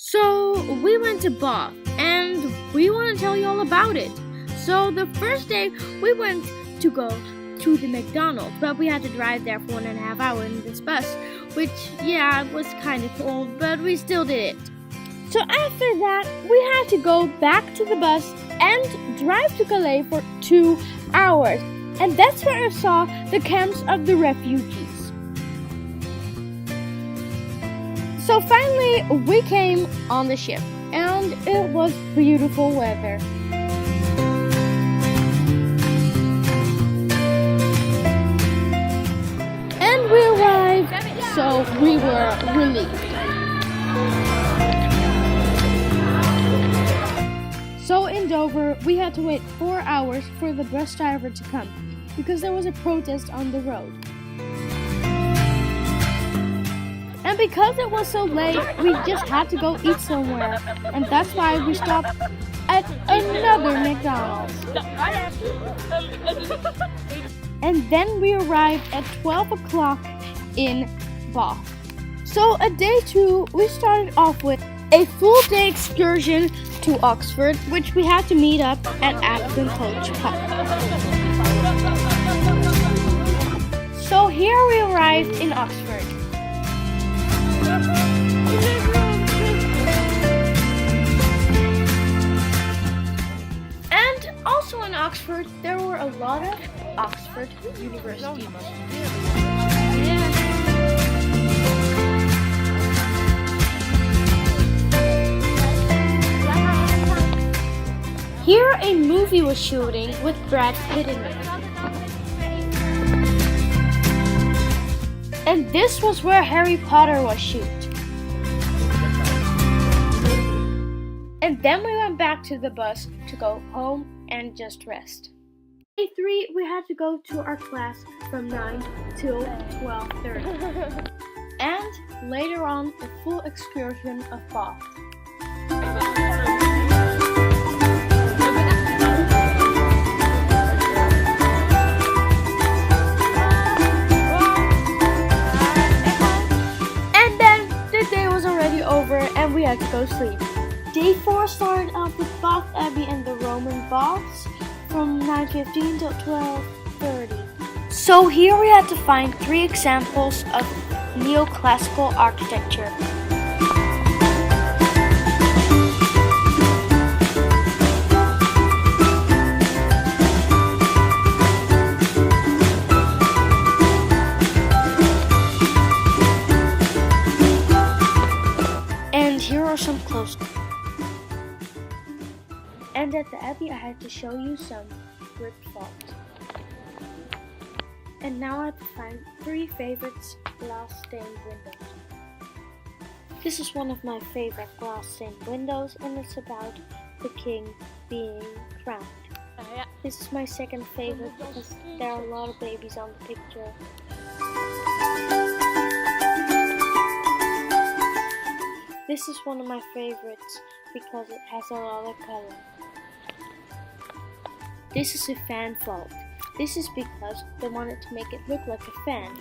So we went to Bath and we want to tell you all about it. So the first day we went to go to the McDonald's, but we had to drive there for 1.5 hours in this bus, which was kind of cold, but we still did it. So after that, we had to go back to the bus and drive to Calais for 2 hours. And that's where I saw the camps of the refugees. So finally, we came on the ship, and it was beautiful weather. And we arrived, so we were relieved. So in Dover, we had to wait 4 hours for the bus driver to come, because there was a protest on the road. And because it was so late, we just had to go eat somewhere. And that's why we stopped at another McDonald's. And then we arrived at 12 o'clock in Bath. So at day 2, we started off with a full day excursion to Oxford, which we had to meet up at Acton Coach Park. So here we arrived in Oxford. And also in Oxford, there were a lot of Oxford University. Here a movie was shooting with Brad Pitt in it. And this was where Harry Potter was shot. And then we went back to the bus to go home and just rest. Day 3, we had to go to our class from 9 till 12:30. And later on, a full excursion of Bath. Over and we had to go sleep. Day 4 started off with Bath Abbey and the Roman baths from 9:15 till 12:30. So here we had to find 3 examples of neoclassical architecture. Here are some close-ups. And at the Abbey, I had to show you some brick vaults. And now I have to find 3 favorites glass-stained windows. This is one of my favorite glass-stained windows, and it's about the king being crowned. This is my second favorite because there are a lot of babies on the picture. This is one of my favorites because it has a lot of color. This is a fan vault. This is because they wanted to make it look like a fan.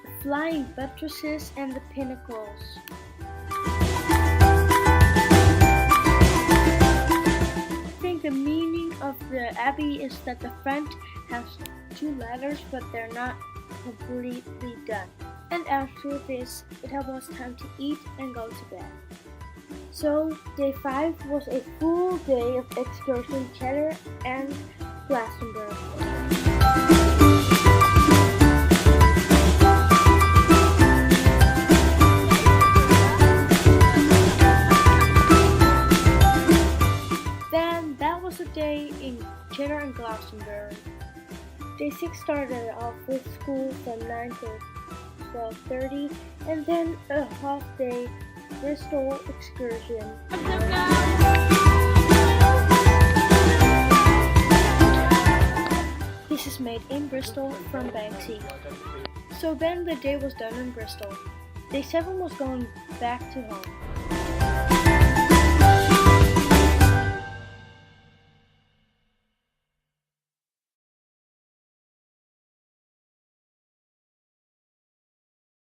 The flying buttresses and the pinnacles. I think the meaning of the Abbey is that the front has 2 ladders, but they're not completely done. And after this, it was time to eat and go to bed. So day 5 was a full day of excursion Cheddar and Glastonbury. Then that was a day in Cheddar and Glastonbury. Day 6 started off with school from 9 to 12:30, and then a half-day Bristol excursion. This is made in Bristol from Banksy. So then the day was done in Bristol. Day 7 was going back to home.